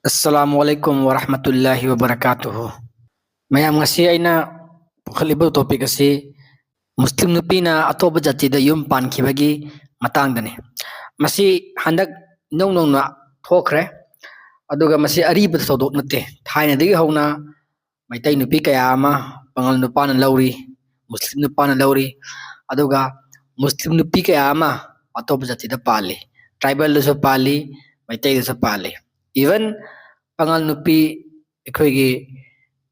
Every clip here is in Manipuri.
Assalamualaikum warahmatullahi wabarakatuh. Mayam ngasi aina pukhaliba topic asi Muslim nupina atoba jatida yum pankibagi matangdani. Masi handak nong na thokre aduga masi ariba sodok nate. Thaina digi hauna maitai nupi kaya ama pangal nupana lauri, Muslim nupana lauri aduga Muslim nupi kaya ama atoba jatida pali. Tribal so pali, maitai so pali. Even pangal nupi ꯑꯩꯈꯣꯏꯒꯤ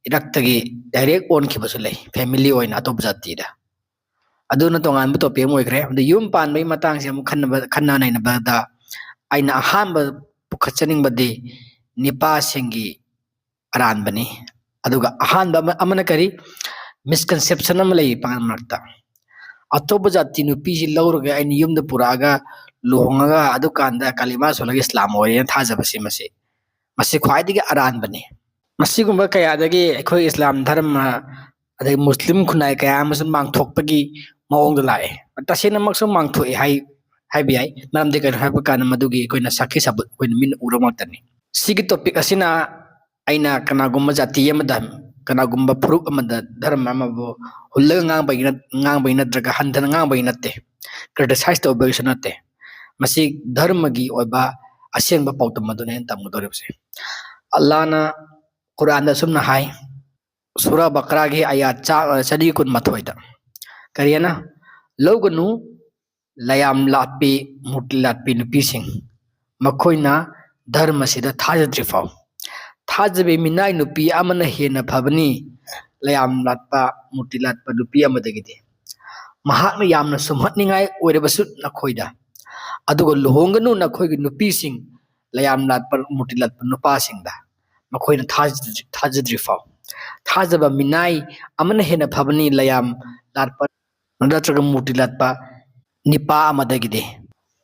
ꯏꯔꯛꯇꯒꯤ ꯗꯥꯏꯔꯦꯛ ꯑꯣꯟꯈꯤꯕꯁꯨ ꯂꯩ ꯐꯦꯃꯤꯂꯤ ꯑꯣꯏꯅ ꯑꯇꯣꯞꯄ ꯖꯥꯇꯤꯗ ꯑꯗꯨꯅ ꯇꯣꯉꯥꯟꯕ ꯇꯣꯄꯤꯛ ꯑꯃ ꯑꯣꯏꯈ꯭ꯔꯦ ꯑꯗꯨ ꯌꯨꯝ ꯄꯥꯟꯕꯒꯤ ꯃꯇꯥꯡꯁꯦ ꯑꯃꯨꯛ ꯈꯟꯅ ꯅꯩꯅꯕꯗ ꯑꯩꯅ ꯑꯍꯥꯟꯕ ꯄꯨꯈꯠꯆꯅꯤꯡꯕꯗꯤ ꯅꯤꯄꯥꯁꯤꯡꯒꯤ ꯑꯔꯥꯟꯕꯅꯤ ꯑꯗꯨꯒ ꯑꯍꯥꯟꯕ ꯑꯃꯅ ꯀꯔꯤ ꯃꯤꯁꯀꯟꯁꯦꯞꯁꯟ ꯑꯃ ꯂꯩ ꯄꯥꯡꯒꯜ ꯃꯔꯛꯇ ꯑꯇꯣꯞꯄ ꯖꯥꯇꯤ ꯅꯨꯄꯤꯁꯤ ꯂꯧꯔꯒ ꯑꯩꯅ ꯌꯨꯝꯗ ꯄꯨꯔꯛꯑꯒ ꯂꯨꯍꯣꯡꯉꯒ ꯑꯗꯨꯀꯥꯟꯗ ꯀꯂꯤꯃꯥ ꯁꯣꯜꯂꯒ ꯏꯁꯂꯥꯝ ꯑꯣꯏꯔꯦꯅ ꯊꯥꯖꯕꯁꯤ ꯃꯁꯤ ꯈ꯭ꯋꯥꯏꯗꯒꯤ ꯑꯔꯥꯟꯕꯅꯤ मसीगुम्बा कयादगी अखोई इस्लाम धर्म अदगी मुस्लिम खुनाई कया अमसुम मांगथोकपगी मओंग लाए तसेना मक्सु मांगथोए हाई बियाई मरमदे कन हाइब कान मदुगी अखोइना साखी सबुत अखोइना मिन उरमक्तनी सिगी टॉपिक असिना अइना कनागुम्बा जाति अमदा कनागुम्बा फुरुप अमदा धर्म अमबो हुल्लगा ngang bai natraga handana ngang bai natte criticize tawbagi natte masi धर्मगी ओइबा असेंबा पाउतम मदुने तमगदोरेबसे अल्लाह ना कुरान दा सुमना हाय सूरा बकरा की आयात चली कुन मथोइदा करियना लौगनु लयाम लापी मुटि लापी नुपीसिंग मखोइना धर्म सिदा थाजद्रिफाव थाजबे मिनाय नुपी अमना हेना फबनी लयाम लापा मुटि लापा नुपी अमदगिदे महाकना यामना सुमहतनिंगाय ओइरेबसु नखोइदा अदुगो लुहोंगनु नखोइगी नुपीसिंग लयाम लापा मुटि लापा नुपासिंगदा मखोइना थाजद्रिफाव थाजबा मिनाई अमना हेना फबनी लयाम लापा नत्रगा मुटि लापा निपा अमदगिदे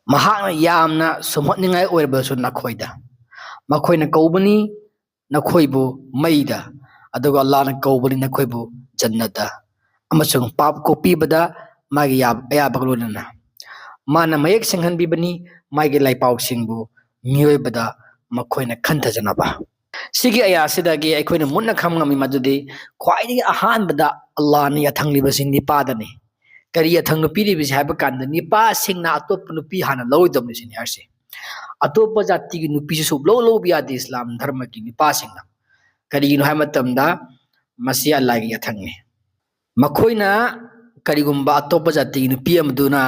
महाकना यामना सुमहतनिंगाय ओइरेबसु नखोइदा मखोइना कौबनी नखोइबु मईदा अदुगा अल्लाहना कौबनी नखोइबु जन्नता अमसुंग पाप को पीबदा मागी अयाबगलोनना माना मयेक सिंहनबिबनी मागी लाइपाउसिंगबु मियोइबदा मखोइना खंथजनबा सिगी अयासिदागी अखोइना मुन्ना खमngami मदुदि ख्वाइदगी अहानबदा अल्लाहना याथंगलिबसि निपादनि करी याथंग नुपीरिबिसि हाइबा कांदा निपा सिंगना अतोप नुपी हाना लौइदमनि सिनि हरसे अतोप जातिगी नुपीसि सुब लो बियादि इस्लाम धर्म की निपा सिंगना करीगिनो हाइ मतमदा मसी अल्लाहगी याथंगनि मखोइना करीगुम्बा अतोप जातिगी नुपी अमदुना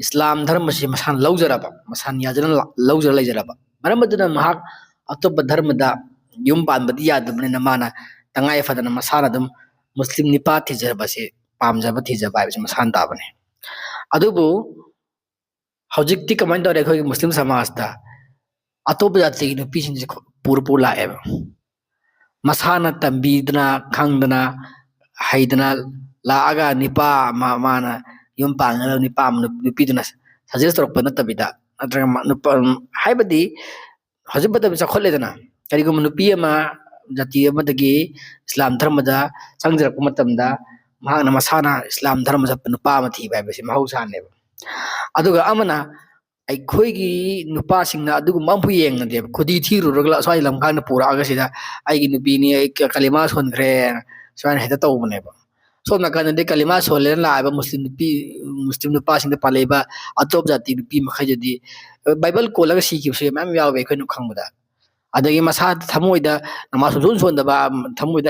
इस्लाम धर्म से मसान लौजरबा मसान याजन लौजर लेजरबा मरमदुना महाक अतोप धर्मदा युम पानबदी यादबनिना माना तंगाय फदना मसाना दम मुस्लिम निपा थिजरबसे पामजबा थिजबा हाइबसे मसान ताबने अदुबु हौजिकति कमाइन तौरे अखोइ मुस्लिम समाजदा अतोप जातिगी नुपीसिंसे पुरपुर लाएबा मसाना तंबीदना खंगदना हैदना लागा निपा माना युम पांगना निपा नुपीदना सजेस्ट तौरप नतबिदा नत्रगा नुपा हाइबदी हजबदा चखोलेदना करिगुम नुपी अमा जाति अमदगी इस्लाम धर्मदा संजरक मतमदा महाना मसाना इस्लाम धर्म जप नुपा अमा थीबा हाइबसे महौसानेबा अदुगा अमना अखोइगी नुपासिंगना अदुगु मंफु येंगदे खुदी थीरुरगला स्वाइ लमखांना पुरागा सिदा आइगी नुपीनी कलिमा सोनख्रे स्वाइन हेता तौबनेबा सोमना कानदे कलिमा सोलेन लाबा मुस्लिम नुपासिंगदा पालेबा अतोप जाति नुपी मखैजदी बाइबल कोलगा सिकिबसे मैम यावे अखोइनु खंगबदा अदगी मसा थमोइदा नमा सुन सोनदबा थमोइदा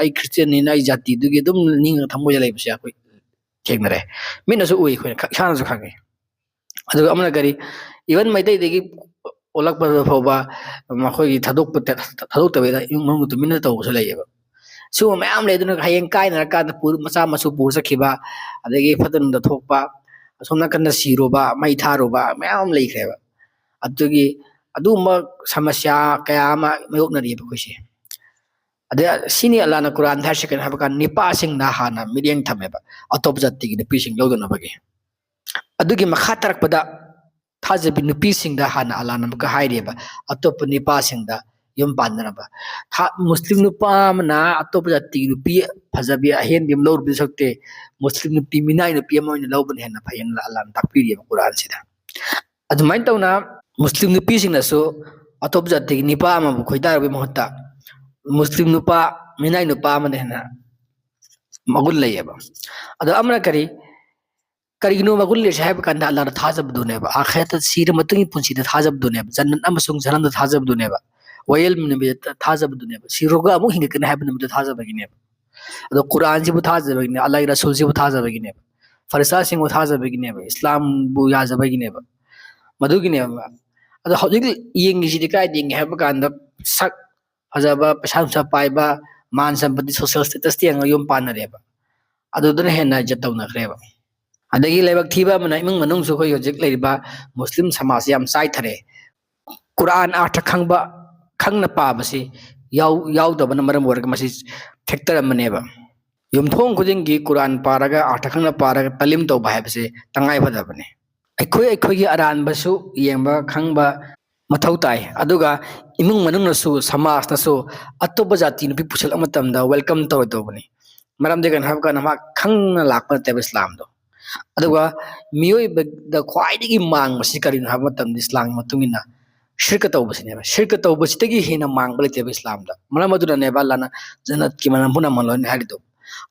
आई क्रिश्चियन नि आई जाति दुगी दुम निंग थमोइदा लेबसे अखोइ थेगनरे मिनसु उइ खोइ खानासु खंगे अदुगा अमना करी इवन मैदै देगी ओलक फौबा मखोइगी थादोक्तबेदा इमुंग तुमिना तौबसु लैयेबा सु मैम लेदुना हयें काइनर का पुर मचा मसु पुर सखिबा अदगी फदनदा थोकपा सोमना कन्ना सिरोबा मै थारोबा मैम लेख्रेबा अदुगी अदुमा समस्या कया अमा मायोक्नरिबा खोइसे अदे सिनी अल्लाहना कुरान थासे कन हाबका निपासिंग ना हाना मिलियंग थमेबा अतोप जातिगी निपिसिंग लौदनबगे अदुगी मखा तरकपदा थाजबि नुपीसिंगदा हाना अल्लाहना मका हाइरेबा अतोप निपासिंगदा युम पाननबा था मुस्लिम नुपा मना अतोप जातिगी नुपी फजबि अहेन बिम लौर बिसक्ते मुस्लिम नुपी मिनाय नुपी अमोइन लौबन हेना फयन अल्लाहना ताकपिरिबा कुरान सिदा अदुमाइन तौना मुस्लिम नुपीसिंगनासु अतोप जाति की निपा अमबु खोइदारबे महत्ता मुस्लिम नुपा मिनाई नुपा अमने हेना मगुल लैयेबा अदो अमना करिगनो मगुल लेसे हाइब कांदा अल्लाह ना थाजबदुनेबा आखिरत सिर मतुंगी पुंसीदा थाजबदुनेबा जन्नत अमसुंग जन्नत थाजबदुनेबा वयल मिनबे थाजबदुनेबा सिरोगा अमु हिंगकने हाइब नमदो थाजबगिनेबा अदो कुरान सिबु थाजबगिने अल्लाह रसूल सिबु थाजबगिनेबा फरिसा सिंगु थाजबगिनेबा इस्लाम बु याजबगिनेबा मधुगिनेबा अदो हौजिक येंगिसिदि काय दिंगे हाइब कांदा सक फजबा पैसा नुसा पाइबा मान संपत्ति सोशल स्टेटस तियांग युम पानरेबा अदुदन हेना जतौनखरेबा अदगी लेबक थीबा मना इमुंग मनुंग सु खोय हौजिक लेरिबा मुस्लिम समाज याम साइथरे कुरान अर्थ खंगबा खंगना पाबसे याउदबन मरम वर्ग मसी फैक्टर अमनेबा युमथोंग खुदिंगी कुरान पारगा अर्थ खंगना पारगा तलिम तौबा हाइबसे तंगाय बदबने अखोई अरानबसु येंबा खंगबा मथौ ताई अदुगा इमुंग मनुंगनसु समाजनसु अतोप जाति नुपि पुछल अमतमदा वेलकम तौदबने मरम देगन हाबका नमा खंगना लाकपन तेब इस्लाम दो अदुगा मियोय द ख्वाइदिगी मांग मसी करिन हाब मतम इस्लाम मतुंगिना शिरक तौबसिनेबा शिरक तौबसितगी हेना मांग बले तेब इस्लाम दा मरम मदुना नेबा लाना जन्नत की मनम पुना मनलोन हारिदो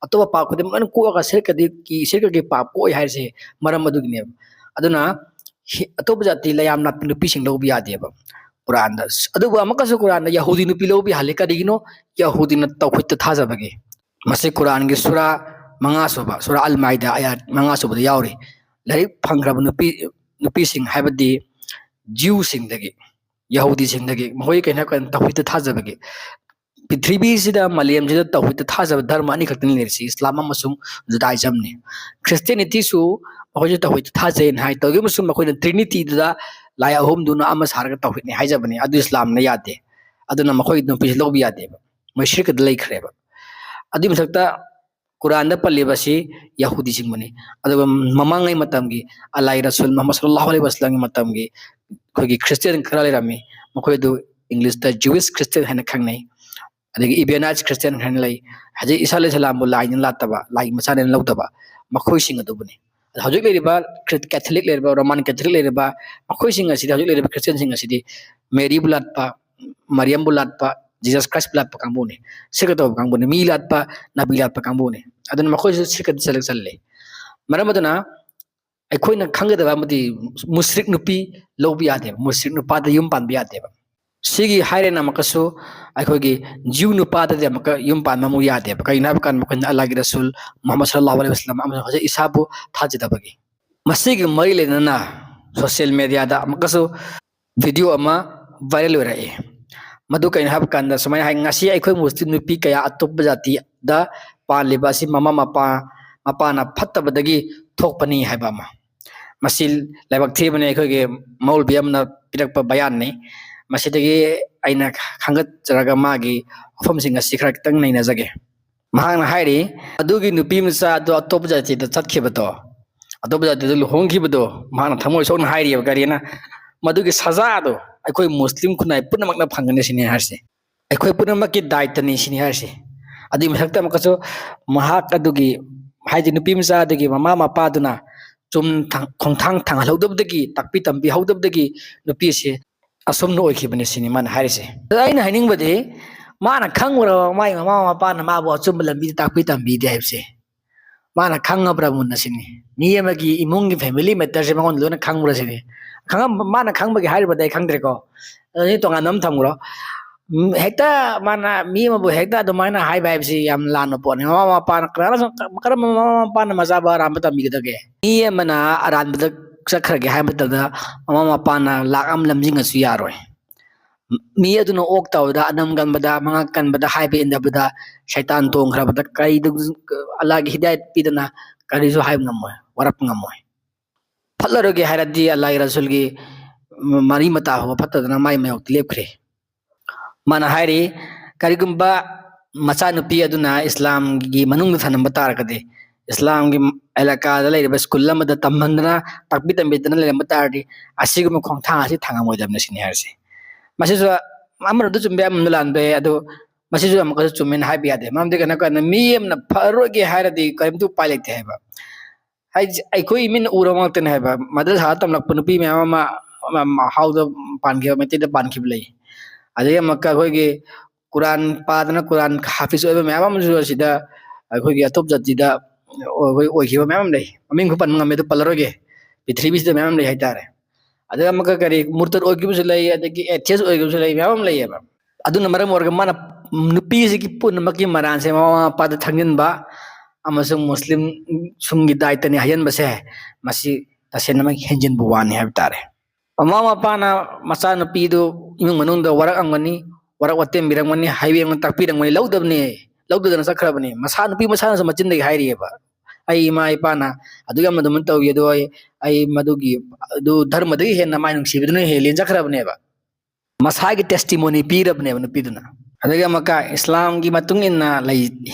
अतोप पाप खुदे मन कोगा शिरक के पाप को हाइसे मरम मदुगिनेबा अदुना अतोप जाति लयाम नात नुपि सिंग लौबि यादेबा कुरान दा अदुबा अमकसु कुरान दा यहूदी नुपि लौबि हाले करिगिनो यहूदी न तौखित थाजबगे मसे कुरान के सूरा मंगा सुबा सूरा अल माइदा आयात मंगा सुबा यावरे लाइक फंग्रब नुपि सिंग हाइबदि जीव सिंग दगे यहूदी सिंग दगे महोय केना कन तौखित थाजबगे पृथ्वी सिदा मलयम सिदा तौहिद थाजब धर्म अनि खक्तनि लेरसी इस्लाम अमसुंग जुदाइजम ने क्रिश्चियनिटी सु मखोय तौहिद थाजेन हाय तौगे मसुंग मखोय ट्रिनिटी दा लाय अहोम दुना अम सारगा तौहिद ने हाइजबने अदु इस्लाम ने यादे अदुना मखोय नु पिस लोबि यादे मशिरक द लेखरेबा अदि मसक्ता कुरान दा पल्लेबसी यहूदी सिंग मने अदुगा ममांगै मतमगी अल्लाह रसूल मुहम्मद सल्लल्लाहु अलैहि वसल्लम मतमगी खोगी क्रिश्चियन खरा लेरामी मखोय दु इंग्लिश दा ज्यूइश क्रिश्चियन हैन खंगनै अदगी इबेनाइज क्रिश्चियन हैन लै हजे ईसा अलैहि सलाम बु लाइन लातबा लाई मसाने लौतबा मखोय सिंग अदुबने हजक लेरिबा कैथोलिक लेरिबा रोमान कैथोलिक लेरिबा मखोय सिंग असि हजक लेरिबा क्रिश्चियन सिंग असि मेरी बुलातपा मरियम बुलातपा जीसस क्राइस्ट बुलातपा कांबोने सिरक तब कांबोने मी लातपा नबी लातपा कांबोने अदन मखोय सिरक चलक चलले मरम अदना अखोयना खंगदबा मदि मुश्रिक नुपी लौबि यादे मुश्रिक नुपादा युम पानबि यादेबा सिगी हाइरेना मकसु अखोगी जीव नुपादा दे मक युम पान ममु यादेबा कइना बकन मखन अल्लाह के रसूल मुहम्मद सल्लल्लाहु अलैहि वसल्लम अम हजे इसाबु थाजदबगी मसिगी मरि लेना सोशल मीडिया दा मकसु वीडियो अमा वायरल होराए मधु कहीं हब कांदा समय हाई ngasi अखोई मुस्लिम नुपी कया अतोप जाति दा पालिबा सि ममा मपा मपाना फत्तबदगी थोकपनी हाइबा मा मसिल लाइबक थेबने अखोगे मौलबी अमना पिरकपा बयान ने मसिदगी आइना खंगत जरगा मागी अफमसिंग असि खरा कितंग नैना जगे महांगना हाइरी अदुगी नुपी मसा दो अतोप जाति दा चतखेबतो अतोप जाति दा लुहोंखिबदो महांगना थमोय सोन हाइरी गरिना मधुगी सजा दो अखोई मुस्लिम खुनाय पुनमकना फंगने सिने हारसे अखोई पुनमक की दायित्वनी सिने हारसे अदि मसक्ता मकसो महाक अदुगी हाइदि नुपी मसा दगी ममा मपादुना चुम खोंथांग थांगलौदबदगी ताकपि तंबि हौदबदगी नुपी से असुमनो ओइखिबने सिने मान हारसे आइना हाइनिंगबदे माना खंगरो माय ममा मपाना माबो अचुम लंबि ताकपि तंबि दे हाइबसे माना खंगब्रा मुन्ना सिने मियमगी इमुंगी फैमिली मैटर से मंगन लोना खंगब्रा सिने खंगम माना खंगबगी हाइबदे खंगद्रेको नि तोंगानम थंगरो हेक्ता माना मियमबो हेक्ता दमाना हाइ भाइबसी याम लानो पोने ममा मपाना करम ममा मपाना मजाबा राम तंबिगदगे मियमना अरानबद चखरगे हाइबददा ममा मपाना लाकम लमजिंगसु यारोय मी अदुना ओक तawda अनम गनबदा मंगा कनबदा हाइबे इंदबदा शैतान तोंखरबदा कई अल्लाह की हिदायत पिदना करिसु हाइब ngमोय वरप ngमोय फल्लरोगे हाइरदी अल्लाह के रसूल की मरी मता हो फतदना माय मयोक लेपखरे माना हाइरी करिगुंबा मचा नुपी अदुना इस्लाम की मनुंग थनम बतारकदे इस्लाम की इलाका दा लेरिबा स्कूल अमदा तमहंदना ताकबि तंबिदना लेरम बतारदी असिगुम खोंथांग असि थांगामोयदमने सिने हारसे मसिसु अमरदु चुम्बे अमन लानबे अदु मसिसु अमक चुम्मेन हाइबि यादे ममदे कना कना मियमना फरोगे हाइरदी करिमतु पाइलेते हाइबा हाइ अखोई मिन उरमतन हाइबा मदरसा तमलक नुपी मयामा ꯍꯥꯎꯗ ꯄꯥꯟꯈꯤꯕ ꯃꯩꯇꯩꯗ ꯄꯥꯟꯈꯤꯕ ꯂꯩ ꯑꯗꯒꯤ ꯑꯃꯨꯛꯀ ꯑꯩꯈꯣꯏꯒꯤ ꯀꯨꯔꯥꯟ ꯄꯥꯗꯅ ꯀꯨꯔꯥꯟ ꯍꯥꯐꯤꯖ ꯑꯣꯏꯕ ꯃꯌꯥꯝ ꯑꯃꯁꯨ ꯑꯁꯤꯗ ꯑꯩꯈꯣꯏꯒꯤ ꯑꯇꯣꯞ ꯖꯥꯇꯤꯗ ꯑꯣꯏꯈꯤꯕ ꯃꯌꯥꯝ ꯂꯩ ꯃꯃꯤꯡ ꯄꯟꯕ ꯉꯝꯃꯦ ꯑꯗꯨ ꯄꯜꯂꯔꯣꯏꯒꯦ ꯄ꯭ꯔꯤꯊꯤꯕꯤꯁꯤꯗ ꯃꯌꯥꯝ ꯂꯩ ꯍꯥꯏꯇꯥꯔꯦ ꯑꯗꯒꯤ ꯑꯃꯨꯛꯀ ꯀꯔꯤ ꯃꯨꯔꯇꯠ ꯑꯣꯏꯈꯤꯕꯁꯨ ꯂꯩ ꯑꯗꯒꯤ ꯑꯦꯊꯤꯌꯁ ꯑꯣꯏꯈꯤꯕꯁꯨ ꯂꯩ ꯃꯌꯥꯝ ꯑꯃ ꯂꯩꯌꯦꯕ ꯑꯗꯨꯅ ꯃꯔꯝ ꯑꯣꯏꯔꯒ ꯃꯥꯅ ꯅꯨꯄꯤꯁꯤꯒꯤ ꯄꯨꯝꯅꯃꯛꯀꯤ ꯃꯔꯥꯟꯁꯦ ꯃꯃꯥ ꯃꯄꯥꯗ ꯊꯪꯖꯤꯟꯕ ꯑꯃꯁꯨꯡ ꯃꯨꯁꯂꯤꯝ ꯁꯨꯝꯒꯤ ꯗꯥꯏꯇꯅꯤ ꯍꯥꯏꯖꯟꯕꯁꯦ ꯃꯁꯤ ꯇꯁꯦꯡꯅꯃꯛ ꯍꯦꯟꯖꯤꯟꯕ ꯋꯥꯅꯤ ꯍꯥꯏꯕ ꯇꯥꯔꯦ ꯃꯃꯥ ꯃꯄꯥꯅ ꯃꯆꯥꯅꯨꯄꯤꯗꯨ ꯏꯃꯨꯡ ꯃꯅꯨꯡꯗ ꯋꯥꯔꯛꯑꯝꯒꯅꯤ ꯋꯥꯔꯛ ꯋꯥꯇꯦꯝꯕꯤꯔꯝꯒꯅꯤ ꯍꯥꯏꯕꯤꯔꯝꯒꯅꯤ ꯇꯥꯛꯄꯤꯔꯝꯒꯅꯤ ꯂꯧꯗꯕꯅꯤ ꯂꯧꯗꯗꯅ ꯆꯠꯈ꯭ꯔꯕꯅꯤ ꯃꯁꯥ ꯅꯨꯄꯤ ꯃꯁꯥꯅꯁꯨ ꯃꯆꯤꯟꯗꯒꯤ ꯍꯥꯏꯔꯤꯑꯕ ꯑꯩ ꯏꯃꯥ ꯏꯄꯥꯅ ꯑꯗꯨꯒ ꯑꯃꯗꯨꯃ ꯇꯧꯏ ꯑꯗꯣ ꯑꯩ ꯃꯗꯨꯒꯤ ꯑꯗꯨ ꯙꯔꯃꯗꯒꯤ ꯍꯦꯟꯅ ꯃꯥꯏ ꯅꯨꯡꯁꯤꯕꯗꯨꯅ ꯍꯦꯜꯂꯦꯅ ꯆꯠꯈ꯭ꯔꯕꯅꯦꯕ ꯃꯁꯥꯒꯤ ꯇꯦꯁꯇꯤꯃꯣꯅꯤ ꯄꯤꯔꯕꯅꯦꯕ ꯅꯨꯄꯤꯗꯨꯅ ꯑꯗꯒꯤ ꯑꯃꯨꯛꯀ ꯏꯁꯂꯥꯝꯒꯤ ꯃꯇꯨꯡ ꯏꯟꯅ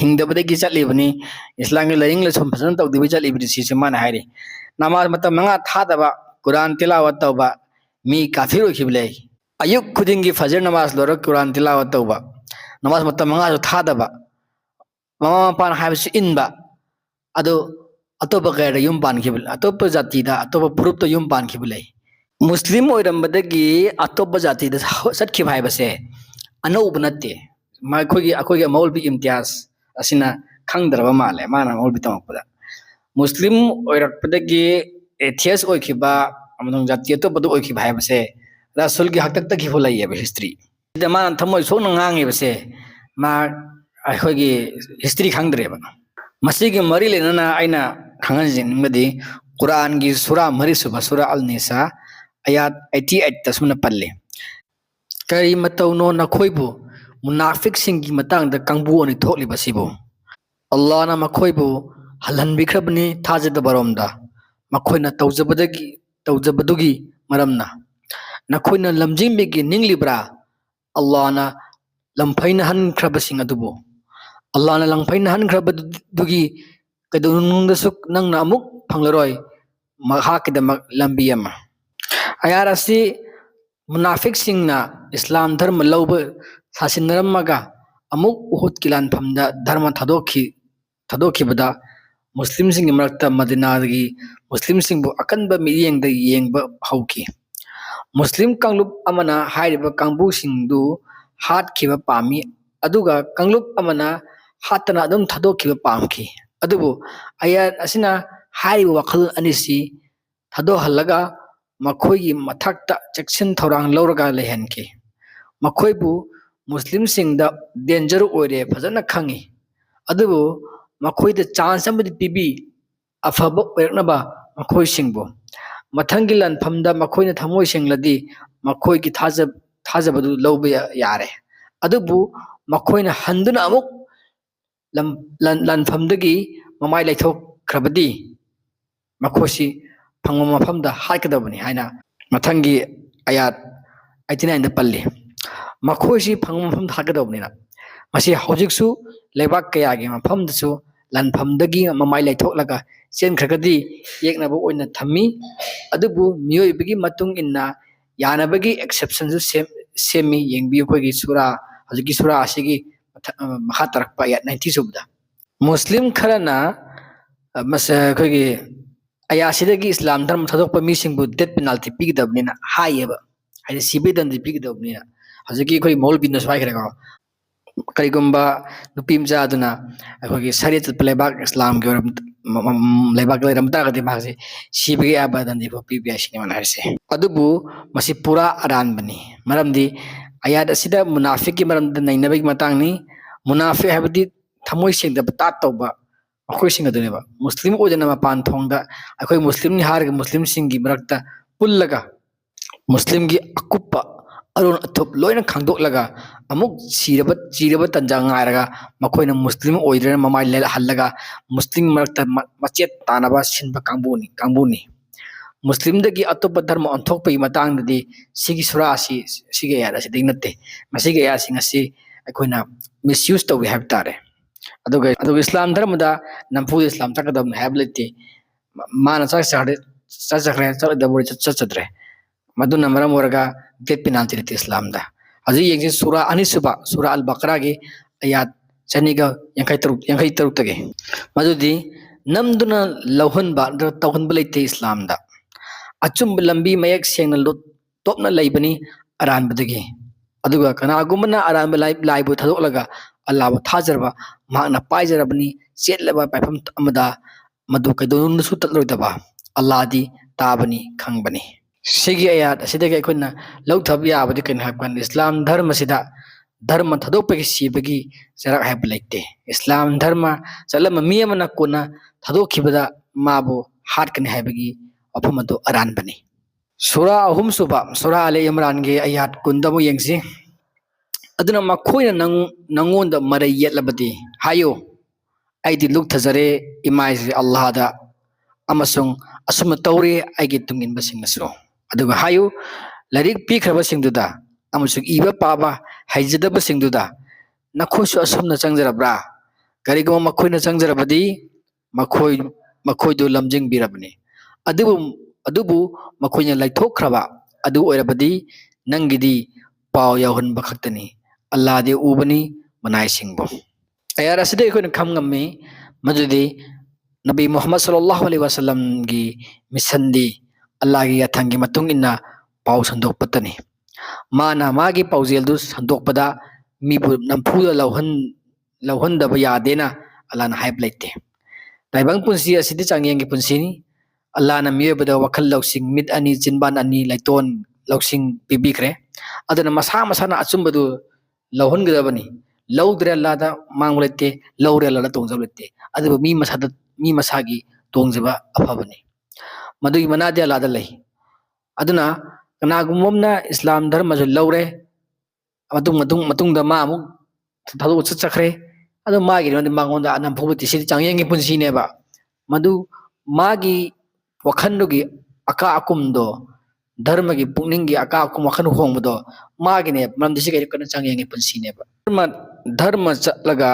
ꯍꯤꯡꯗꯕꯗꯒꯤ ꯆꯠꯂꯤꯕꯅꯤ ꯏꯁꯂꯥꯝꯒꯤ ꯂꯥꯏꯅꯤꯡ ꯂꯥꯏꯁꯣꯟ ꯐꯖꯅ ꯇꯧꯗꯕꯤ ꯆꯠꯂꯤꯕꯅꯤ ꯁꯤꯁꯦ ꯃꯥꯅ ꯍꯥꯏꯔꯤ ꯅꯃꯥꯖ ꯃꯇꯝ 5 ꯊꯥꯗꯕ ꯀꯨꯔꯥꯟ ꯇꯤꯂꯥꯋat ꯇꯧꯕ ꯃꯤ ꯀꯥꯐꯤꯔ ꯑꯣꯏꯈꯤꯕ ꯂꯩ ꯑꯌꯨꯛ ꯈꯨꯗꯤꯡꯒꯤ ꯐꯖꯔ ꯅꯃꯥꯖ ꯂꯣꯏꯔꯒ ꯀꯨꯔꯥꯟ ꯇꯤꯂꯥꯋat ꯇꯧꯕ ꯅꯃꯥꯖ ꯃꯇꯝ 5ꯁꯨ ꯊꯥꯗꯕ ꯃꯃꯥ ꯃꯄꯥꯅ ꯍꯥꯏꯕꯁꯤ ꯏꯟꯕ ꯑꯗꯨ ꯑꯇꯣꯞꯄ ꯀꯌꯥꯗ ꯌꯨꯝ ꯄꯥꯟꯈꯤꯕ ꯑꯇꯣꯞꯄ ꯖꯥꯇꯤꯗ ꯑꯇꯣꯞꯄ ꯐꯨꯔꯨꯞꯇ ꯌꯨꯝ ꯄꯥꯟꯈꯤꯕ ꯂꯩ ꯃꯨꯁꯂꯤꯝ ꯑꯣꯏꯔꯝꯕꯗꯒꯤ ꯑꯇꯣꯞꯄ ꯖꯥꯇꯤꯗ ꯆꯠꯈꯤꯕ ꯍꯥꯏꯕꯁꯦ ꯑꯅꯧꯕ ꯅꯠꯇꯦ ꯑꯩꯈꯣꯏꯒꯤ ꯃꯧꯂꯕꯤ ꯏꯝꯇꯤꯌꯥꯖ ꯑꯁꯤꯅ ꯈꯪꯗ꯭ꯔꯕ ꯃꯥꯜꯂꯦ ꯃꯥꯅ ꯃꯧꯂꯕꯤ ꯇꯝꯃꯛꯄꯗ ꯃꯨꯁꯂꯤꯝ ꯑꯣꯏꯔꯛꯄꯗꯒꯤ ꯑꯦꯊꯤꯌꯁ ꯑꯣꯏꯈꯤꯕ ꯑꯃꯁꯨꯡ ꯖꯥꯇꯤ ꯑꯇꯣꯞꯄꯗ ꯑꯣꯏꯈꯤꯕ ꯍꯥꯏꯕꯁꯦ ꯔꯁꯨꯜꯒꯤ ꯍꯥꯛꯇꯛꯇꯒꯤꯕꯨ ꯂꯩꯌꯦꯕ ꯍꯤꯁꯇ꯭ꯔꯤ ꯁꯤꯗ ꯃꯥꯅ ꯊꯃꯣꯏ ꯁꯣꯛꯅ ꯉꯥꯡꯉꯤꯕꯁꯦ ꯃꯥ ꯑꯩꯈꯣꯏꯒꯤ ꯍꯤꯁꯇ꯭ꯔꯤ ꯈꯪꯗ꯭ꯔꯦꯕ ꯃꯁꯤꯒꯤ ꯃꯔꯤ ꯂꯩꯅꯅ ꯑꯩꯅ ꯈꯪꯍꯟꯅꯤꯡꯕꯗꯤ ꯀꯨꯔꯥꯟꯒꯤ ꯁꯨꯔꯥ 3ꯁꯨꯕ ꯁꯨꯔꯥ ꯑꯜ ꯅꯤꯁꯥ ꯑꯌꯥꯠ 88ꯇ ꯁꯨꯝꯅ ꯄꯜꯂꯤ ꯀꯔꯤ ꯃꯇꯧꯅꯣ ꯅꯈꯣꯏꯕꯨ ꯃꯨꯅꯥꯐꯤꯛꯁꯤꯡꯒꯤ ꯃꯇꯥꯡꯗ ꯀꯥꯡꯕꯨ ꯑꯅꯤ ꯊꯣꯛꯂꯤꯕꯁꯤꯕꯨ ꯑꯜꯂꯥꯍꯅ ꯃꯈꯣꯏꯕꯨ ꯍꯜꯍꯟꯕꯤꯈ꯭ꯔꯕꯅꯤ ꯊꯥꯖꯗꯕꯔꯣꯝꯗ ꯃꯈꯣꯏꯅ ꯇꯧꯖꯕꯗꯨꯒꯤ ꯃꯔꯝꯅ ꯅꯈꯣꯏꯅ ꯂꯝꯖꯤꯡꯕꯤꯒꯤ ꯅꯤꯡꯂꯤꯕ꯭ꯔꯥ ꯑꯜꯂꯥꯍꯅ ꯂꯝꯐꯩꯅꯍꯟꯈ꯭ꯔꯕꯁꯤꯡ ꯑꯗꯨꯕꯨ ꯑꯜꯂꯥꯍꯅ ꯂꯝꯐꯩꯅꯍꯟꯈ꯭ꯔꯕꯗꯨꯒꯤ ꯀꯩꯗꯧꯅꯨꯡꯗꯁꯨ ꯅꯪꯅ ꯑꯃꯨꯛ ꯐꯪꯂꯔꯣꯏ ꯃꯍꯥꯛꯀꯤꯗꯃꯛ ꯂꯝꯕꯤ ꯑꯃ ꯑꯌꯥꯔ ꯑꯁꯤ ꯃꯨꯅꯥꯐꯤꯛꯁꯤꯡꯅ ꯏꯁꯂꯥꯝ ꯙꯔꯃ ꯂꯧꯕ ꯁꯥꯁꯤꯟꯅꯔꯝꯃꯒ ꯑꯃꯨꯛ ꯎꯍꯨꯗꯀꯤ ꯂꯥꯟꯐꯝꯗ ꯙꯔꯃ ꯊꯥꯗꯣꯛꯈꯤꯕꯗ ꯃꯨꯁꯂꯤꯝꯁꯤꯡꯒꯤ ꯃꯔꯛꯇ ꯃꯗꯤꯅꯥꯗꯒꯤ ꯃꯨꯁꯂꯤꯝꯁꯤꯡꯕꯨ ꯑꯀꯟꯕ ꯃꯤꯠꯌꯦꯡꯗ ꯌꯦꯡꯕ ꯍꯧꯈꯤ ꯃꯨꯁꯂꯤꯝ ꯀꯥꯡꯂꯨꯞ ꯑꯃꯅ ꯍꯥꯏꯔꯤꯕ ꯀꯥꯡꯕꯨꯁꯤꯡꯗꯨ ꯍꯥꯠꯈꯤꯕ ꯄꯥꯝꯃꯤ ꯑꯗꯨꯒ ꯀꯥꯡꯂꯨꯞ ꯑꯃꯅ ꯍꯥꯠꯇꯅ ꯑꯗꯨꯝ ꯊꯥꯗꯣꯛꯈꯤꯕ ꯄꯥꯝꯈꯤ ꯑꯗꯨꯕꯨ ꯑꯌꯥꯠ ꯑꯁꯤꯅ ꯍꯥꯏꯔꯤꯕ ꯋꯥꯈꯜ ꯑꯅꯤꯁꯤ ꯊꯥꯗꯣꯛꯍꯜꯂꯒ ꯃꯈꯣꯏꯒꯤ ꯃꯊꯛꯇ ꯆꯦꯛꯁꯤꯟ ꯊꯧꯔꯥꯡ ꯂꯧꯔꯒ ꯂꯩꯍꯟꯈꯤ ꯃꯈꯣꯏꯕꯨ ꯃꯨꯁꯂꯤꯝꯁꯤꯡꯗ ꯗꯦꯟꯖꯔ ꯑꯣꯏꯔꯦ ꯐꯖꯅ ꯈꯪꯉꯤ ꯑꯗꯨꯕꯨ ꯃꯈꯣꯏꯗ ꯆꯥꯟꯁ ꯑꯃꯗꯤ ꯄꯤꯕꯤ ꯑꯐꯕ ꯑꯣꯏꯔꯛꯅꯕ ꯃꯈꯣꯏꯁꯤꯡꯕꯨ ꯃꯊꯪꯒꯤ ꯂꯥꯟꯐꯝꯗ ꯃꯈꯣꯏꯅ ꯊꯃꯣꯏ ꯁꯦꯡꯂꯗꯤ ꯃꯈꯣꯏꯒꯤ ꯊꯥꯖꯕꯗꯨ ꯂꯧꯕ ꯌꯥꯔꯦ ꯑꯗꯨꯕꯨ ꯃꯈꯣꯏꯅ ꯍꯟꯗꯨꯅ ꯑꯃꯨꯛ ꯂꯥꯟꯐꯝꯗꯒꯤ ꯃꯃꯥꯏ ꯂꯩꯊꯣꯛꯈ꯭ꯔꯕꯗꯤ ꯃꯈꯣꯏꯁꯤ ꯐꯪꯕ ꯃꯐꯝꯗ ꯍꯥꯠꯀꯗꯕꯅꯤ ꯍꯥꯏꯅ ꯃꯊꯪꯒꯤ ꯑꯌꯥꯠ 89ꯗ ꯄꯜꯂꯤ ꯃꯈꯣꯏꯁꯤ ꯐꯪꯕ ꯃꯐꯝꯗ ꯍꯥꯠꯀꯗꯕꯅꯤꯅ ꯃꯁꯤ ꯍꯧꯖꯤꯛꯁꯨ ꯂꯩꯕꯥꯛ ꯀꯌꯥꯒꯤ ꯃꯐꯝꯗꯁꯨ ꯂꯥꯟꯐꯝꯗꯒꯤ ꯃꯃꯥꯏ ꯂꯩꯊꯣꯛꯂꯒ ꯆꯦꯟꯈ꯭ꯔꯒꯗꯤ ꯌꯦꯛꯅꯕ ꯑꯣꯏꯅ ꯊꯝꯃꯤ ꯑꯗꯨꯕꯨ ꯃꯤꯑꯣꯏꯕꯒꯤ ꯃꯇꯨꯡ ꯏꯟꯅ ꯌꯥꯅꯕꯒꯤ ꯑꯦꯛꯁꯦꯞꯁꯟꯁꯨ ꯁꯦꯝꯃꯤ ꯌꯦꯡꯕꯤꯌꯨ ꯑꯩꯈꯣꯏꯒꯤ ꯍꯧꯖꯤꯛꯀꯤ ꯁꯨꯔꯥ ꯑꯁꯤꯒꯤ ꯃꯈꯥ ꯇꯥꯔꯛꯄ ꯑꯌꯥꯠ 90 ꯁꯨꯕꯗ ꯃꯨꯁꯂꯤꯝ ꯈꯔꯅ ꯑꯩꯈꯣꯏꯒꯤ ꯑꯌꯥꯁꯤꯗꯒꯤ ꯏꯁꯂꯥꯝ ꯙꯔꯃ ꯊꯥꯗꯣꯛꯄ ꯃꯤꯁꯤꯡꯕꯨ ꯗꯦꯠ ꯄꯦꯅꯥꯜꯇꯤ ꯄꯤꯒꯗꯕꯅꯤꯅ ꯍꯥꯏꯌꯦꯕ ꯍꯥꯏꯗꯤ ꯁꯤꯕꯩ ꯗꯟꯗꯤ ꯄꯤꯒꯗꯕꯅꯤꯅ ꯍꯧꯖꯤꯛꯀꯤ ꯑꯩꯈꯣꯏ ꯃꯧꯂꯕꯤꯅꯁꯨ ꯍꯥꯏꯈ꯭ꯔꯦꯀꯣ ꯀꯔꯤꯒꯨꯝꯕ ꯅꯨꯄꯤ ꯃꯆꯥꯗꯨꯅ ꯑꯩꯈꯣꯏꯒꯤ ꯁꯔꯤꯌꯠ ꯆꯠꯄ ꯂꯩꯕꯥꯛ ꯏꯁꯂꯥꯝꯒꯤ ꯑꯣꯏꯔꯝ ꯂꯩꯕꯥꯛꯇ ꯂꯩꯔꯝ ꯇꯥꯔꯒꯗꯤ ꯃꯍꯥꯛꯁꯤ ꯁꯤꯕꯒꯤ ꯑꯌꯥꯕ ꯗꯟꯗꯤꯐꯥꯎ ꯄꯤꯕ ꯌꯥꯏ ꯁꯤꯅꯤ ꯃꯥꯅ ꯍꯥꯏꯔꯤꯁꯦ ꯑꯗꯨꯕꯨ ꯃꯁꯤ ꯄꯨꯔꯥ ꯑꯔꯥꯟꯕꯅꯤ ꯃꯔꯝꯗꯤ ꯑꯌꯥꯠ ꯑꯁꯤꯗ ꯃꯨꯅꯥꯐꯤꯛꯀꯤ ꯃꯔꯝꯗ ꯅꯩꯅꯕꯒꯤ ꯃꯇꯥꯡꯅꯤ ꯃꯨꯅꯥꯐꯤꯛ ꯍꯥꯏꯕꯗꯤ ꯊꯃꯣꯏ ꯁꯦꯡꯗꯕ ꯇꯥꯠ ꯇꯧꯕ ꯑꯩꯈꯣꯏꯁꯤꯡ ꯑꯗꯨꯅꯦꯕ ꯃꯨꯁꯂꯤꯝ ꯑꯣꯏꯗꯅ ꯃꯄꯥꯟ ꯊꯣꯡꯗ ꯑꯩꯈꯣꯏ ꯃꯨꯁꯂꯤꯝꯅꯤ ꯍꯥꯏꯔꯒ ꯃꯨꯁꯂꯤꯝꯁꯤꯡꯒꯤ ꯃꯔꯛꯇ ꯄꯨꯜꯂꯒ ꯃꯨꯁꯂꯤꯝꯒꯤ ꯑꯀꯨꯞꯄ ꯑꯔꯣꯟ ꯑꯊꯨꯞ ꯂꯣꯏꯅ ꯈꯪꯗꯣꯛꯂꯒ ꯑꯃꯨꯛ ꯆꯤꯔꯕ ꯇꯟꯖꯥ ꯉꯥꯏꯔꯒ ꯃꯈꯣꯏꯅ ꯃꯨꯁꯂꯤꯝ ꯑꯣꯏꯗ꯭ꯔꯦꯅ ꯃꯃꯥꯏ ꯍꯜꯂꯒ ꯃꯨꯁꯂꯤꯝ ꯃꯔꯛꯇ ꯃꯆꯦꯠ ꯇꯥꯅꯕ ꯁꯤꯟꯕ ꯀꯥꯡꯕꯨꯅꯤ ꯃꯨꯁꯂꯤꯝꯗꯒꯤ ꯑꯇꯣꯞꯄ ꯙꯔꯃ ꯑꯣꯟꯊꯣꯛꯄꯒꯤ ꯃꯇꯥꯡꯗꯗꯤ ꯁꯤꯒꯤ ꯁꯨꯔꯥ ꯑꯁꯤ ꯁꯤꯒꯤ ꯑꯌꯥꯠ ꯑꯁꯤꯗꯒꯤ ꯅꯠꯇꯦ ꯃꯁꯤꯒꯤ ꯑꯌꯥꯠꯁꯤꯡ ꯑꯁꯤ ꯑꯩꯈꯣꯏꯅ ꯃꯤꯁꯌꯨꯁ ꯇꯧꯏ ꯍꯥꯏꯕ ꯇꯥꯔꯦ ꯑꯗꯨꯒ ꯏꯁꯂꯥꯝ ꯙꯔꯃꯗ ꯅꯝꯐꯨꯗ ꯏꯁꯂꯥꯝ ꯆꯠꯀꯗꯕꯅꯤ ꯍꯥꯏꯕ ꯂꯩꯇꯦ ꯃꯥꯅ ꯆꯠꯆꯈ꯭ꯔꯦ ꯆꯠꯆꯗꯕꯨꯗꯤ ꯆꯠꯆꯗ꯭ꯔꯦ ꯃꯗꯨꯅ ꯃꯔꯝ ꯑꯣꯏꯔꯒ ꯗꯦꯠ ꯄꯦꯅꯥꯜꯇꯤ ꯂꯩꯇꯦ ꯏꯁꯂꯥꯝꯗ ꯍꯧꯖꯤꯛ ꯌꯦꯡꯁꯤ ꯁꯨꯔꯥ 2ꯁꯨꯕ ꯁꯨꯔꯥ ꯑꯜ ꯕꯀꯔꯥꯒꯤ ꯑꯌꯥꯠ 283 ꯃꯗꯨꯗꯤ ꯅꯝꯗꯨꯅ ꯂꯧꯍꯟꯕ ꯅꯠꯇ꯭ꯔꯒ ꯇꯧꯍꯟꯕ ꯂꯩꯇꯦ ꯏꯁꯂꯥꯝꯗ ꯑꯆꯨꯝꯕ ꯂꯝꯕꯤ ꯃꯌꯦꯛ ꯁꯦꯡꯅ topna laibani aran badagi aduga kana gumana aran laibu thadolaga Allah bu thajarba magna paijarabani chetlaba paifam amada madu kaidon su tatlodaba Allah di tabani khangbani sigi ayat asidagi akhona lauthab yabadi ken hakban Islam dharma sida dharma thadopagi sibagi jarak haib laite Islam dharma chalama mi amana kona thadokibada mabu hatkan haibagi afamado aran bani sura ahum suba sura ali imran ge ayat kundamu yengsi aduna makhoina nangonda marai yetlabadi hayo aidi luk thajare imaizi Allah da amasung asum tawri aigi tungin basing nasro aduga hayo larik pikraba singduda amasung iba paba haijadaba singduda nakhosu asumna changjarabra karigama makhoina changjarabadi makhoidu lamjing birabani adubu makhoina laithokraba adu oirabadi nangidi paw yawhunba khaktani Allah de ubani manai singbo ayara sida ikon khamngami madudi Nabi Muhammad sallallahu alaihi wasallam gi mission di Allah gi athangi matung inna paw sandok patani mana magi pawjel du sandok pada mi bu nampuda lauhan da bayadena Allah na hype laite taibang punsi asidi changyang gi punsi ni Allah na miye bada wakal lausing mit ani jinban ani laiton lausing bibikre adana masa na achumbadu lauhan gadabani laudre Allah da manglete laure Allah da tongjablete adu mi masagi tongjaba afabani madui manade Allah da lay aduna kanagumomna Islam dharma ju laure matung da ma amuk thadu chakre adu magi no mangonda anam phubuti sidi changyang gi punsi ne ba madu magi wakhandugi aka akumdo dharma gi pukning gi aka akum wakhan hongbodo magi ne mamdi sig kana changyang gi punsi ne ba dharma chatlaga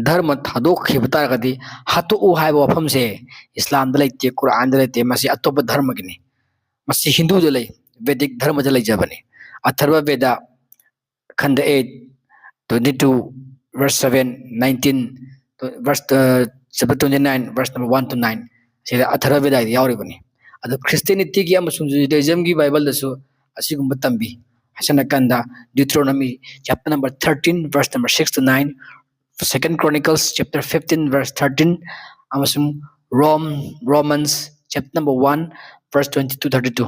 dharma thadok khibta gadi hatu u haiba wafamse Islam da laite Quran da laite masi atoba dharma gi ne masi Hindu da lay Vedic dharma da lay jabani atharva veda khanda 8 22 verse 7 19 verse chapter 29 verse number 1 to 9 sida atharva veda yauribani adu Christianity gi amasung Judaism gi Bible da su asigumba tambi hasana kanda Deuteronomy chapter number 13 verse number 6 to 9 Second Chronicles chapter 15 verse 13 amasung Romans chapter number 1 verse 20 to 32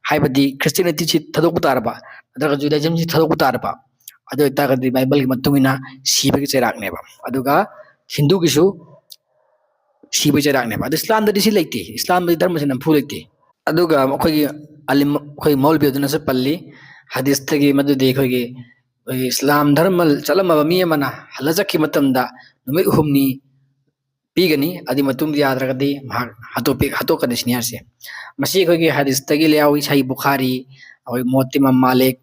haibadi Christianity chi thadok taraba adaga Judaism chi thadok taraba adu tagadi Bible gi matungina sibagi cherak neba aduga Hindu gi su sibagi cherak neba adu Islam da disi laite Islam da dharma sin phu laite aduga akhoi alim akhoi maulbi aduna se palli hadis tagi madudi akhoi Islam dharma chalama mi amana halajaki matamda numit humni pigani adi matung yadragadi hatokani sniarse masi akhoi hadis tagi leawi Sahih Bukhari akhoi Muwatta Malik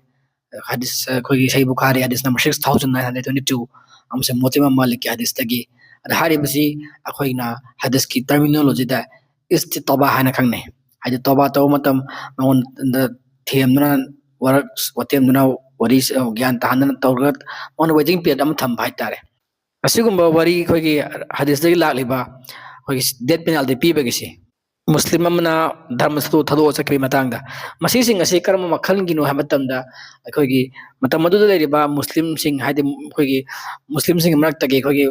hadis akhoi Sahih Bukhari hadis number 6922 amse Muwatta Malik ki hadis tagi ada hari basi akhoi na hadis ki terminology da istitaba hana khangne hadi toba taw matam mangon themna warak watem duna wari gyan tahanan tawgat on waiting period am tham bhai tare asigumba wari khoi hadis dagi lakliba khoi death penalty pi bagisi Muslim amna dharma stu thado chakri matangda masi sing ase karma makhal ginu hamatamda khoi matam madu da riba Muslim sing hadi khoi Muslim sing marak tagi khoi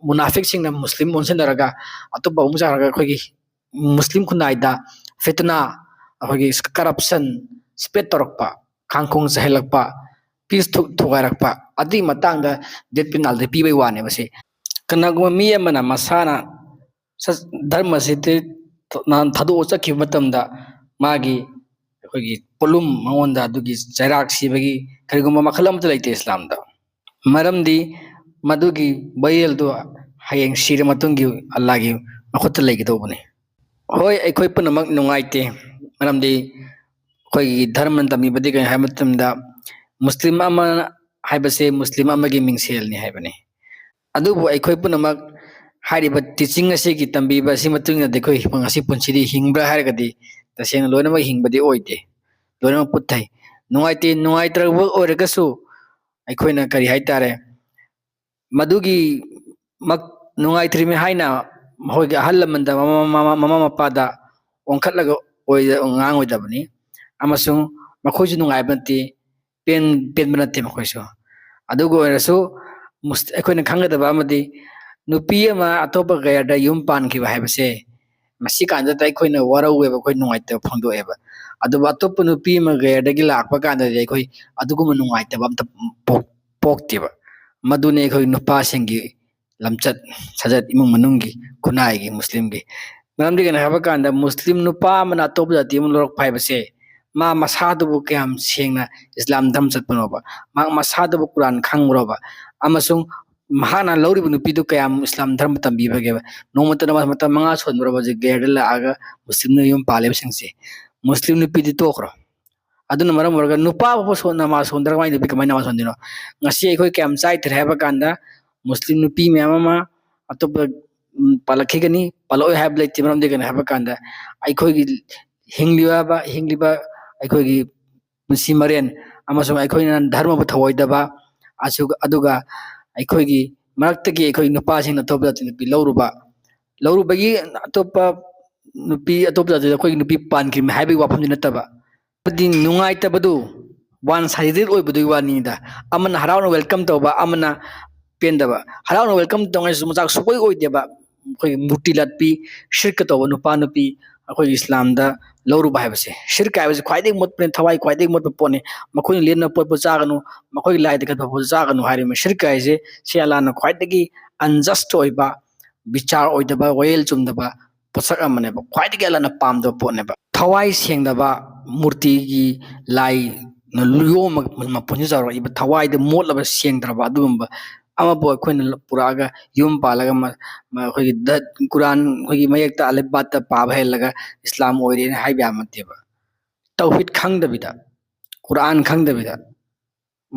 munafik sing na Muslim onsen daraga atoba umuja raga khoi Muslim kunaida fitna khoi corruption spread torokpa khangkhong sahelakpa peace thugarakpa adi matangda death penalty pi bai wane base kanaguma mi amana masana dharma site nan thadu chakhi matamda magi khoi polum mangonda adugi jairak sibagi kariguma makhalam ta laite Islam da maramdi madugi bayel do hayeng sire matungi Allah gi makhut laigi do bune hoi akhoi punamak nungaite maramdi khoi dharma tami badi kai hamatamda Muslim ama haibase Muslim amagi mingsel ni haibane adubu akhoi punamak hariba teaching ase ki tambi ba si matung na dekhoi pangasi punsidi hingbra hargadi taseng loina ma hingbadi oide loina puthai nungai trabak oragasu akhoi na kari haitare madugi mak nungai trime haina hoga halamanda mama mapada onkhatlaga ngang oidabani amasung ꯃꯈꯣꯏꯁꯨ ꯅꯨꯡꯉꯥꯏꯕ ꯅꯠꯇꯦ ꯄꯦꯟꯕ ꯅꯠꯇꯦ ꯃꯈꯣꯏꯁꯨ ꯑꯗꯨꯒ ꯑꯣꯏꯔꯁꯨ ꯑꯩꯈꯣꯏꯅ ꯈꯪꯒꯗꯕ ꯑꯃꯗꯤ ꯅꯨꯄꯤ ꯑꯃ ꯑꯇꯣꯞꯄ ꯒꯌꯔꯗ ꯌꯨꯝ ꯄꯥꯟꯈꯤꯕ ꯍꯥꯏꯕꯁꯦ ꯃꯁꯤ ꯀꯥꯟꯗꯗ ꯑꯩꯈꯣꯏꯅ ꯋꯥꯔꯧꯋꯦꯕ ꯑꯩꯈꯣꯏ ꯅꯨꯡꯉꯥꯏꯇꯕ ꯐꯣꯡꯗꯣꯛꯑꯦꯕ ꯑꯗꯨꯕꯨ ꯑꯇꯣꯞꯄ ꯅꯨꯄꯤ ꯑꯃ ꯒꯌꯔꯗꯒꯤ ꯂꯥꯛꯄ ꯀꯥꯟꯗꯗꯤ ꯑꯩꯈꯣꯏ ꯑꯗꯨꯒꯨꯝꯕ ꯅꯨꯡꯉꯥꯏꯇꯕ ꯑꯝꯇ ꯄꯣꯛꯇꯦꯕ ꯃꯗꯨꯅꯤ ꯑꯩꯈꯣꯏ ꯅꯨꯄꯥꯁꯤꯡꯒꯤ ꯂꯝꯆꯠ ꯁꯥꯖꯠ ꯏꯃꯨꯡ ꯃꯅꯨꯡꯒꯤ ꯈꯨꯟꯅꯥꯏꯒꯤ ꯃꯨꯁꯂꯤꯝꯒꯤ ꯃꯔꯝꯗꯤ ꯀꯩꯅꯣ ꯍꯥꯏꯕ ꯀꯥꯟꯗ ꯃꯨꯁꯂꯤꯝ ꯅꯨꯄꯥ ꯑꯃꯅ ꯑꯇꯣꯞꯄ ꯖꯥꯇꯤ ꯑꯃ ꯂꯧꯔꯛꯄ ꯍꯥꯏꯕꯁꯦ ꯃꯥ ꯃꯁꯥꯗꯨꯕꯨ ꯀꯌꯥꯝ ꯁꯦꯡꯅ ꯏꯁꯂꯥꯝ ꯙꯔꯃ ꯆꯠꯄꯅꯣꯕ ꯃꯥ ꯃꯁꯥꯗꯨꯕꯨ ꯀꯨꯔꯥꯟ ꯈꯪꯕ꯭ꯔꯣꯕ ꯑꯃꯁꯨꯡ ꯃꯍꯥꯛꯅ ꯂꯧꯔꯤꯕ ꯅꯨꯄꯤꯗꯨ ꯀꯌꯥꯝ ꯏꯁꯂꯥꯝ ꯙꯔꯃ ꯇꯝꯕꯤꯕꯒꯦꯕ ꯅꯣꯡꯃꯇ ꯃꯇꯝ 5 ꯁꯣꯟꯕ꯭ꯔꯕ ꯒꯦꯔꯗ ꯂꯥꯛꯑꯒ ꯃꯨꯁꯂꯤꯝꯅ ꯌꯨꯝ ꯄꯥꯜꯂꯤꯕꯁꯤꯡꯁꯦ ꯃꯨꯁꯂꯤꯝ ꯅꯨꯄꯤꯗꯤ ꯇꯣꯛꯈ꯭ꯔꯣ ꯑꯗꯨꯅ ꯃꯔꯝ ꯑꯣꯏꯔꯒ ꯅꯨꯄꯥ ꯐꯥꯎꯕ ꯅꯃꯥꯖ ꯁꯣꯟꯗ꯭ꯔꯒ ꯃꯥꯏ ꯅꯨꯄꯤ ꯀꯃꯥꯏꯅ ꯅꯃꯥꯖ ꯁꯣꯟꯗꯣꯏꯅꯣ ꯉꯁꯤ ꯑꯩꯈꯣꯏ ꯀꯌꯥꯝ ꯆꯥꯏꯇ꯭ꯔꯦ ꯍꯥꯏꯕ ꯀꯥꯟꯗ ꯃꯨꯁꯂꯤꯝ ꯅꯨꯄꯤ ꯃꯌꯥꯝ ꯑꯃ ꯑꯇꯣꯞꯄ ꯄꯥꯜꯂꯛꯈꯤꯒꯅꯤ ꯄꯥꯜꯂꯛꯑꯣꯏ ꯍꯥꯏꯕ ꯂꯩꯇꯦ ꯃꯔꯝꯗꯤ ꯀꯩꯅꯣ ꯍꯥꯏꯕ ꯀꯥꯟꯗ ꯑꯩꯈꯣꯏꯒꯤ ꯍꯤꯡꯂꯤꯕ ꯑꯩꯈꯣꯏꯒꯤ ꯄꯨꯟꯁꯤ ꯃꯔꯦꯟ ꯑꯃꯁꯨꯡ ꯑꯩꯈꯣꯏꯅ ꯙꯔꯃꯕꯨ ꯊꯧꯑꯣꯏꯗꯕ ꯑꯗꯨꯒ ꯑꯩꯈꯣꯏꯒꯤ ꯃꯔꯛꯇꯒꯤ ꯑꯩꯈꯣꯏ ꯅꯨꯄꯥꯁꯤꯡꯅ ꯑꯇꯣꯞꯄ ꯖꯥꯇꯤ ꯅꯨꯄꯤ ꯂꯧꯔꯨꯕꯒꯤ ꯑꯇꯣꯞꯄ ꯑꯇꯣꯞꯄ ꯖꯥꯇꯤꯗ ꯑꯩꯈꯣꯏꯒꯤ ꯅꯨꯄꯤ ꯄꯥꯟꯈꯤꯕ ꯍꯥꯏꯕꯒꯤ ꯋꯥꯐꯝꯗꯤ ꯅꯠꯇꯕ ꯍꯥꯏꯕꯗꯤ ꯅꯨꯡꯉꯥꯏꯇꯕꯗꯨ ꯋꯥꯟ ꯁꯥꯏꯗꯦꯗ ꯑꯣꯏꯕꯗꯨꯒꯤ ꯋꯥꯅꯤꯗ ꯑꯃꯅ ꯍꯔꯥꯎꯅ ꯋꯦꯜꯀꯝ ꯇꯧꯕ ꯑꯃꯅ ꯄꯦꯟꯗꯕ ꯍꯔꯥꯎꯅ ꯋꯦꯜꯀꯝ ꯇꯧꯉꯩꯁꯨ ꯃꯆꯥꯛ ꯁꯨꯛꯑꯣꯏ ꯑꯣꯏꯗꯦꯕ ꯑꯩꯈꯣꯏꯒꯤ ꯃꯨꯔꯇꯤ ꯂꯠꯄꯤ ꯁꯤꯔꯛꯀ ꯇꯧꯕ ꯅꯨꯄꯥ ꯅꯨꯄꯤ ꯑꯩꯈꯣꯏꯒꯤ ꯏꯁꯂꯥꯝꯗ ꯂꯧꯔꯨꯕ ꯍꯥꯏꯕꯁꯦ ꯁꯤꯔꯛ ꯍꯥꯏꯕꯁꯦ ꯈ꯭ꯋꯥꯏꯗꯒꯤ ꯃꯣꯠꯄꯅꯤ ꯊꯋꯥꯏ ꯈ꯭ꯋꯥꯏꯗꯒꯤ ꯃꯣꯠꯄ ꯄꯣꯠꯅꯤ ꯃꯈꯣꯏꯅ ꯂꯦꯟꯅꯕ ꯄꯣꯠꯄꯨ ꯆꯥꯒꯅꯨ ꯃꯈꯣꯏꯒꯤ ꯂꯥꯏꯗ ꯀꯠꯄ ꯄꯣꯠ ꯆꯥꯒꯅꯨ ꯍꯥꯏꯔꯤꯕ ꯁꯤꯔꯛ ꯍꯥꯏꯁꯦ ꯁꯤ ꯑꯜꯂꯥꯍꯅ ꯈ꯭ꯋꯥꯏꯗꯒꯤ ꯑꯟꯖꯁꯠ ꯑꯣꯏꯕ ꯕꯤꯆꯥꯔ ꯑꯣꯏꯗꯕ ꯋꯥꯌꯦꯜ ꯆꯨꯝꯗꯕ ꯄꯣꯠꯁꯛ ꯑꯃꯅꯦꯕ ꯈ꯭ꯋꯥꯏꯗꯒꯤ ꯑꯜꯂꯥꯍꯅ ꯄꯥꯝꯗꯕ ꯄꯣꯠꯅꯦꯕ ꯊꯋꯥꯏ ꯁꯦꯡꯗꯕ ꯃꯨꯔꯇꯤꯒꯤ ꯂꯥꯏꯅ ꯌꯣꯝꯃꯒ ꯃꯄꯨꯟꯁꯤ ꯆꯥꯎꯔꯛꯏꯕ ꯊꯋꯥꯏꯗ ꯃꯣꯠꯂꯕ ꯁꯦꯡꯗ꯭ꯔꯕ ꯑꯗꯨꯒꯨꯝꯕ ꯑꯃꯕꯨ ꯑꯩꯈꯣꯏꯅ ꯄꯨꯔꯛꯑꯒ ꯌꯨꯝ ꯄꯥꯜꯂꯒ ꯑꯩꯈꯣꯏꯒꯤ ꯀꯨꯔꯥꯟ ꯑꯩꯈꯣꯏꯒꯤ ꯃꯌꯦꯛꯇ ꯑꯂꯤꯐ ꯕꯥꯠꯇ ꯄꯥꯕ ꯍꯩꯍꯜꯂꯒ ꯏꯁꯂꯥꯝ ꯑꯣꯏꯔꯦꯅ ꯍꯥꯏꯕ ꯌꯥꯕ ꯅꯠꯇꯦꯕ ꯇꯧꯍꯤꯗ ꯈꯪꯗꯕꯤꯗ ꯀꯨꯔꯥꯟ ꯈꯪꯗꯕꯤꯗ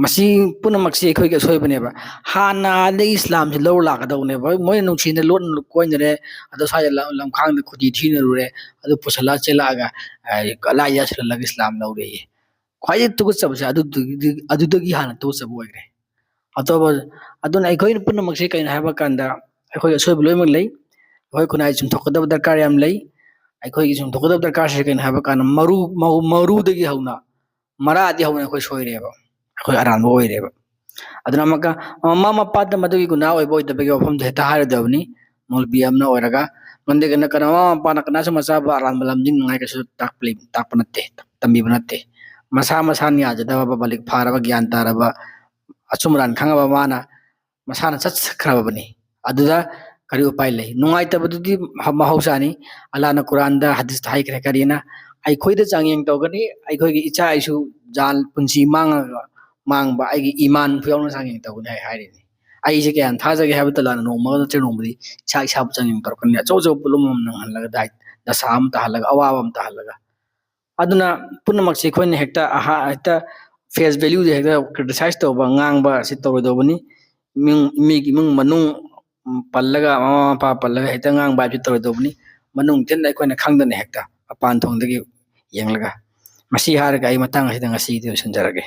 ꯃꯁꯤ ꯄꯨꯝꯅꯃꯛꯁꯤ ꯑꯩꯈꯣꯏꯒꯤ ꯑꯁꯣꯏꯕꯅꯦꯕ ꯍꯥꯟꯅꯗꯒꯤ ꯏꯁꯂꯥꯝꯁꯤ ꯂꯧꯔ ꯂꯥꯛꯀꯗꯧꯅꯦꯕ ꯃꯣꯏꯅ ꯅꯨꯡꯁꯤꯅ ꯂꯣꯟꯅ ꯀꯣꯏꯅꯔꯦ ꯑꯗꯣ ꯁ꯭ꯋꯥꯏꯗ ꯂꯝꯈꯥꯡꯗ ꯈꯨꯗꯤ ꯊꯤꯅꯔꯨꯔꯦ ꯑꯗꯨ ꯄꯨꯁꯜꯂꯒ ꯆꯦꯜꯂꯛꯑꯒ ꯂꯥꯏ ꯌꯥꯁꯤꯜꯍꯜꯂꯒ ꯏꯁꯂꯥꯝ ꯂꯧꯔꯦꯌꯦ ꯈ꯭ꯋꯥꯏꯗꯒꯤ ꯇꯨꯀꯠꯆꯕꯁꯦ ꯑꯗꯨꯗꯒꯤ ꯍꯥꯟꯅ ꯇꯨꯀꯠꯆꯕ ꯑꯣꯏꯈ꯭ꯔꯦ ꯑꯇꯣꯞꯄ ꯑꯗꯨꯅ ꯑꯩꯈꯣꯏꯅ ꯄꯨꯝꯅꯃꯛꯁꯤ ꯀꯩꯅꯣ ꯍꯥꯏꯕ ꯀꯥꯟꯗ ꯑꯩꯈꯣꯏꯒꯤ ꯑꯁꯣꯏꯕ ꯂꯣꯏꯅꯃꯛ ꯂꯩ ꯑꯩꯈꯣꯏ ꯈꯨꯟꯅꯥꯏ ꯆꯨꯝꯊꯣꯛꯀꯗꯕ ꯗꯔꯀꯥꯔ ꯌꯥꯝ ꯂꯩ ꯑꯩꯈꯣꯏꯒꯤ ꯆꯨꯝꯊꯣꯛꯀꯗꯕ ꯗꯔꯀꯥꯔꯁꯤ ꯀꯩꯅꯣ ꯍꯥꯏꯕ ꯀꯥꯟꯗ ꯃꯔꯨꯗꯒꯤ ꯍꯧꯅ ꯃꯔꯥꯗꯤ ꯍꯧꯅ ꯑꯩꯈꯣꯏ ꯁꯣꯏꯔꯦꯕ ꯑꯩꯈꯣই ꯑꯔꯥꯟꯕ ꯑꯣꯏꯔꯦꯕ ꯑꯗꯨꯅ ꯑꯃꯨꯛꯀ ꯃꯃꯥ ꯃꯄꯥꯗ ꯃꯗꯨꯒꯤ ꯒꯨꯅꯥ ꯑꯣꯏꯕ ꯑꯣꯏꯗꯕꯒꯤ ꯋꯥꯐꯝꯗꯣ ꯍꯦꯛꯇ ꯍꯥꯏꯔꯣꯏꯗꯕꯅꯤ ꯃꯧꯂꯕꯤ ꯑꯃꯅ ꯑꯣꯏꯔꯒ ꯃꯔꯝꯗꯤ ꯃꯃꯥ ꯃꯄꯥꯅ ꯀꯅꯥꯁꯨ ꯃꯆꯥꯕꯨ ꯑꯔꯥꯟꯕ ꯂꯝꯖꯤꯡꯅꯉꯥꯏ ꯀꯩꯁꯨ ꯇꯥꯛꯄ ꯅꯠꯇꯦ ꯇꯝꯕꯤꯕ ꯅꯠꯇꯦ ꯃꯁꯥꯅ ꯌꯥꯖꯗꯕ ꯃꯂꯤꯛ ꯐꯥꯔꯕ ꯒ꯭ꯌꯥꯟ ꯇꯥꯔꯕ ꯑꯆꯨꯝ ꯑꯔꯥꯟ ꯈꯪꯉꯕ ꯃꯥꯅ ꯃꯁꯥꯅ ꯆꯠꯈ꯭ꯔꯕꯅꯤ ꯑꯗꯨꯗ ꯀꯔꯤ ꯎꯄꯥꯏ ꯂꯩ ꯅꯨꯡꯉꯥꯏꯇꯕꯗꯨꯗꯤ ꯃꯍꯧꯁꯥꯅꯤ ꯑꯜꯂꯥꯍꯅ ꯀꯨꯔꯥꯟꯗ ꯍꯗꯤꯁꯇ ꯍꯥꯏꯈ꯭ꯔꯦ ꯀꯔꯤꯅ ꯑꯩꯈꯣꯏꯗ ꯆꯥꯡꯌꯦꯡ ꯇꯧꯒꯅꯤ ꯑꯩꯈꯣꯏꯒꯤ ꯏꯆꯥ ꯏꯁꯨ ꯄꯨꯟꯁꯤ ꯃꯥꯡꯕ ꯑꯩꯒꯤ ꯏꯃꯥꯟ ꯌꯥꯎꯅ ꯆꯥꯡꯌꯦꯡ ꯇꯧꯒꯅꯤ ꯍꯥꯏꯔꯤꯅꯤ ꯑꯩꯁꯦ ꯀꯌꯥꯝ ꯊꯥꯖꯒꯦ ꯍꯥꯏꯕ ꯇꯥꯜꯂꯥꯅ ꯅꯣꯡꯃꯒ ꯅꯠꯇ꯭ꯔꯒ ꯅꯣꯡꯃꯗꯤ ꯏꯁꯥꯕꯨ ꯆꯥꯡꯌꯦꯡ ꯇꯧꯔꯛꯀꯅꯤ ꯑꯆꯧ ꯑꯆꯧꯕ ꯄꯣꯠꯂꯨꯝ ꯑꯃ ꯅꯪꯍꯜꯂꯒ ꯗꯁꯥ ꯑꯃ ꯇꯥꯍꯜꯂꯒ ꯑꯋꯥꯕ ꯑꯃ ꯇꯥꯍꯜꯂꯒ ꯑꯗꯨꯅ ꯄꯨꯝꯅꯃꯛꯁꯦ ꯑꯩꯈꯣꯏꯅ ꯍꯦꯛꯇ ꯐꯦꯁ ꯚꯦꯂ꯭ꯌꯨꯗ ꯍꯦꯛꯇ ꯀ꯭ꯔꯤꯇꯤꯁꯥꯏꯖ ꯇꯧꯕ ꯉꯥꯡꯕ ꯑꯁꯤ ꯇꯧꯔꯣꯏꯗꯧꯕꯅꯤ ꯃꯤꯒꯤ ꯏꯃꯨꯡ ꯃꯅꯨꯡ ꯄꯜꯂꯒ ꯃꯃꯥ ꯃꯄꯥ ꯄꯜꯂꯒ ꯍꯦꯛꯇ ꯉꯥꯡꯕ ꯍꯥꯏꯕꯁꯤ ꯇꯧꯔꯣꯏꯗꯧꯕꯅꯤ ꯃꯅꯨꯡ ꯇꯤꯟꯅ ꯑꯩꯈꯣꯏꯅ ꯈꯪꯗꯅ ꯍꯦꯛꯇ ꯃꯄꯥꯟ ꯊꯣꯡꯗꯒꯤ ꯌꯦꯡꯂꯒ ꯃꯁꯤ ꯍꯥꯏꯔꯒ ꯑꯩ ꯃꯇꯥꯡ ꯑꯁꯤꯗ ꯉꯁꯤꯒꯤꯗꯤ ꯂꯣꯏꯁꯤꯟꯖꯔꯒꯦ